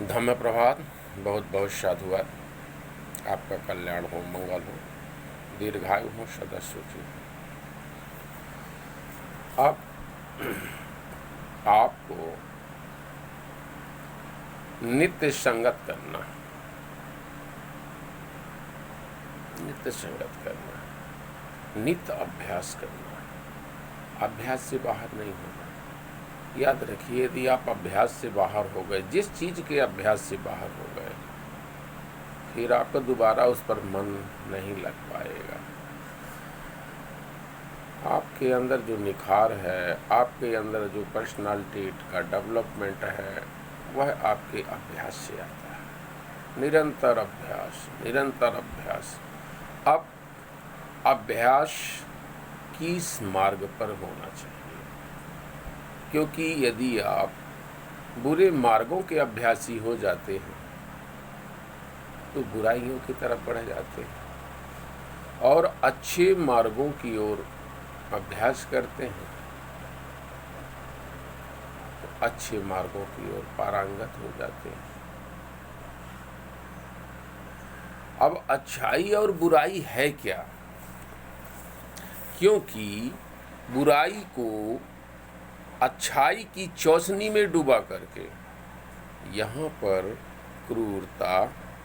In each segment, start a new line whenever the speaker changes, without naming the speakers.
धम्म प्रभात। बहुत बहुत साधुवाद। आपका कल्याण हो, मंगल हो, दीर्घायु हो, सदा सुखी। अब आपको नित्य संगत करना, नित्य संगत करना, नित्य अभ्यास करना। अभ्यास से बाहर नहीं होगा। याद रखिए, यदि आप अभ्यास से बाहर हो गए, जिस चीज के अभ्यास से बाहर हो गए, फिर आपका दोबारा उस पर मन नहीं लग पाएगा। आपके अंदर जो निखार है, आपके अंदर जो पर्सनालिटी का डेवलपमेंट है, वह आपके अभ्यास से आता है। निरंतर अभ्यास, निरंतर अभ्यास। अब अभ्यास किस मार्ग पर होना चाहिए, क्योंकि यदि आप बुरे मार्गों के अभ्यासी हो जाते हैं तो बुराइयों की तरफ बढ़ जाते हैं, और अच्छे मार्गों की ओर अभ्यास करते हैं तो अच्छे मार्गों की ओर पारंगत हो जाते हैं। अब अच्छाई और बुराई है क्या? क्योंकि बुराई को अच्छाई की चौसनी में डुबा करके यहाँ पर क्रूरता,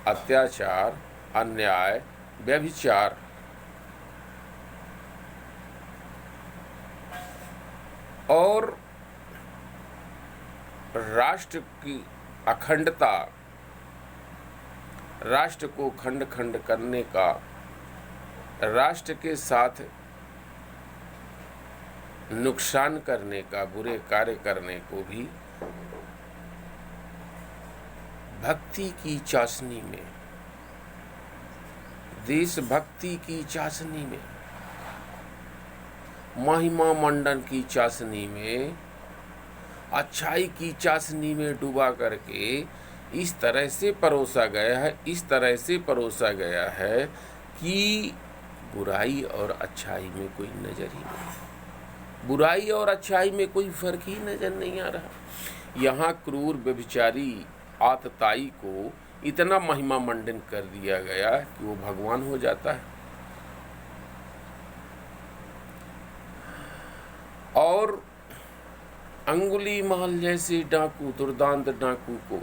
अत्याचार, अन्याय, व्यभिचार और राष्ट्र की अखंडता, राष्ट्र को खंड खंड करने का, राष्ट्र के साथ नुकसान करने का, बुरे कार्य करने को भी भक्ति की चाशनी में, देशभक्ति की चाशनी में, महिमा मंडन की चाशनी में, अच्छाई की चाशनी में डुबा करके इस तरह से परोसा गया है, इस तरह से परोसा गया है कि बुराई और अच्छाई में कोई नजर ही नहीं, बुराई और अच्छाई में कोई फर्क ही नजर नहीं आ रहा। यहाँ क्रूर व्यभिचारी आतताई को इतना महिमा मंडन कर दिया गया कि वो भगवान हो जाता है। और अंगुली माल जैसे डाकू, दुर्दांत डाकू को,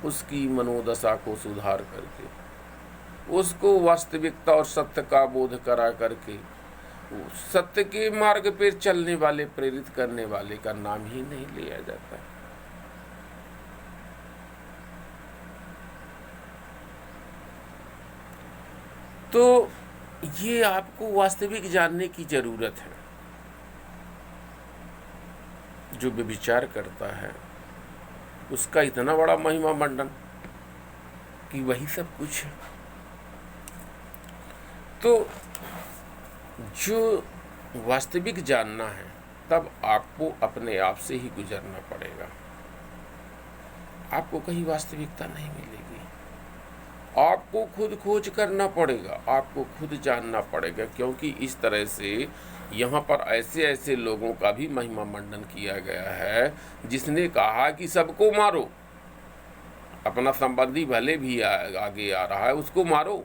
उसकी मनोदशा को सुधार करके, उसको वास्तविकता और सत्य का बोध करा करके, सत्य के मार्ग पर चलने वाले, प्रेरित करने वाले का नाम ही नहीं लिया जाता। तो ये आपको वास्तविक जानने की जरूरत है। जो व्यभिचार करता है उसका इतना बड़ा महिमा मंडन कि वही सब कुछ है। तो जो वास्तविक जानना है, तब आपको अपने आप से ही गुजरना पड़ेगा। आपको कहीं वास्तविकता नहीं मिलेगी। आपको खुद खोज करना पड़ेगा, आपको खुद जानना पड़ेगा, क्योंकि इस तरह से यहाँ पर ऐसे ऐसे लोगों का भी महिमा मंडन किया गया है जिसने कहा कि सबको मारो, अपना संबंधी भले भी आगे आ रहा है उसको मारो।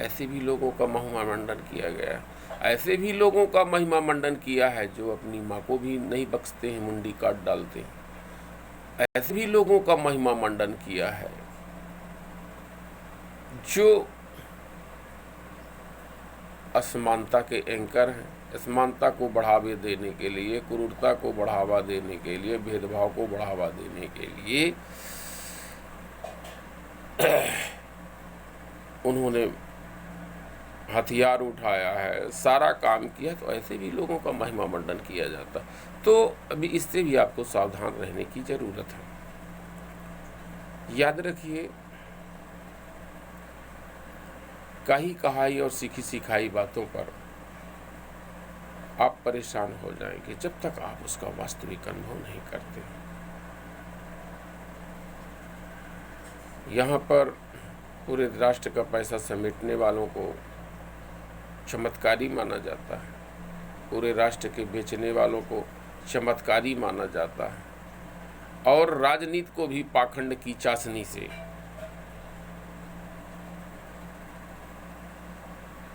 ऐसे भी लोगों का महिमा मंडन किया गया है। ऐसे भी लोगों का महिमा मंडन किया है जो अपनी माँ को भी नहीं बख्शते हैं, मुंडी काट डालते हैं। ऐसे भी लोगों का महिमा मंडन किया है जो असमानता के एंकर हैं, असमानता को बढ़ावा देने के लिए, क्रूरता को बढ़ावा देने के लिए, भेदभाव को बढ़ावा देने के लिए उन्होंने हथियार उठाया है, सारा काम किया। तो ऐसे भी लोगों का महिमा मंडन किया जाता। तो अभी इससे भी आपको सावधान रहने की जरूरत है। याद रखिए, कही कहाई और सीखी सिखाई बातों पर आप परेशान हो जाएंगे जब तक आप उसका वास्तविक अनुभव नहीं करते। यहाँ पर पूरे राष्ट्र का पैसा समेटने वालों को चमत्कारी माना जाता है, पूरे राष्ट्र के बेचने वालों को चमत्कारी माना जाता है, और राजनीति को भी पाखंड की चाशनी से,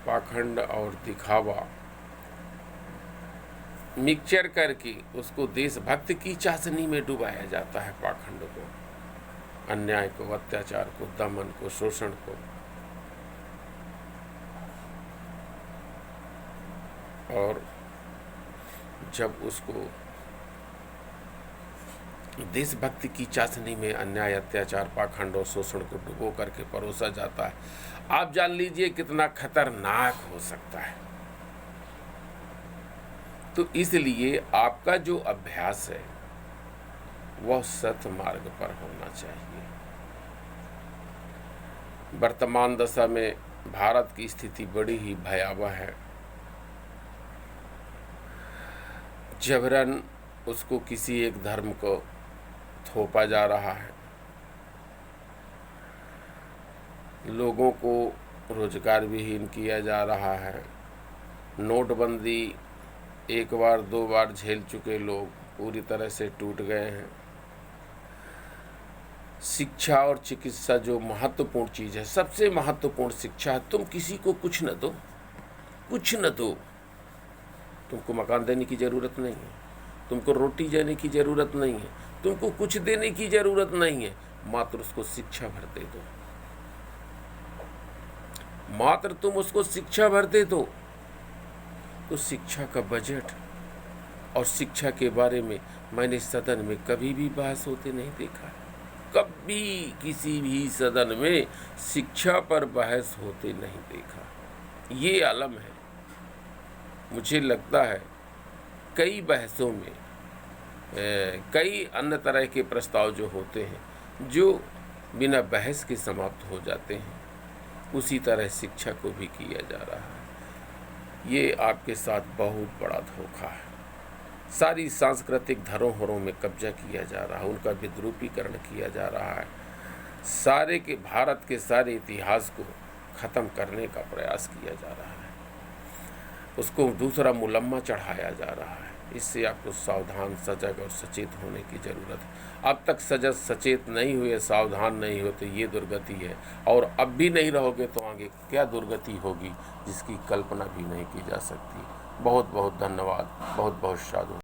पाखंड और दिखावा मिक्सचर करके उसको देशभक्त की चाशनी में डुबाया जाता है। पाखंड को, अन्याय को, अत्याचार को, दमन को, शोषण को। और जब उसको देशभक्ति की चाशनी में अन्याय, अत्याचार, पाखंड और शोषण को डुबो करके परोसा जाता है, आप जान लीजिए कितना खतरनाक हो सकता है। तो इसलिए आपका जो अभ्यास है वह सत मार्ग पर होना चाहिए। वर्तमान दशा में भारत की स्थिति बड़ी ही भयावह है। जबरन उसको किसी एक धर्म को थोपा जा रहा है, लोगों को रोजगार विहीन किया जा रहा है। नोटबंदी एक बार दो बार झेल चुके लोग पूरी तरह से टूट गए हैं। शिक्षा और चिकित्सा जो महत्वपूर्ण चीज़ है, सबसे महत्वपूर्ण शिक्षा है। तुम किसी को कुछ न दो, कुछ न दो, तुमको मकान देने की ज़रूरत नहीं है, तुमको रोटी देने की ज़रूरत नहीं है, तुमको कुछ देने की ज़रूरत नहीं है, मात्र उसको शिक्षा भर दे दो। मात्र तुम उसको शिक्षा भर दे दो। तो शिक्षा का बजट और शिक्षा के बारे में मैंने सदन में कभी भी बहस होते नहीं देखा। कभी किसी भी सदन में शिक्षा पर बहस होते नहीं देखा। ये आलम है। मुझे लगता है कई बहसों में कई अन्य तरह के प्रस्ताव जो होते हैं जो बिना बहस के समाप्त हो जाते हैं, उसी तरह शिक्षा को भी किया जा रहा है। ये आपके साथ बहुत बड़ा धोखा है। सारी सांस्कृतिक धरोहरों में कब्जा किया जा रहा है, उनका विद्रूपीकरण किया जा रहा है। सारे के भारत के सारे इतिहास को ख़त्म करने का प्रयास किया जा रहा है, उसको दूसरा मुलम्मा चढ़ाया जा रहा है। इससे आपको सावधान, सजग और सचेत होने की ज़रूरत है। अब तक सजग सचेत नहीं हुए, सावधान नहीं होते, ये दुर्गति है। और अब भी नहीं रहोगे तो आगे क्या दुर्गति होगी जिसकी कल्पना भी नहीं की जा सकती। बहुत बहुत धन्यवाद, बहुत बहुत साधु।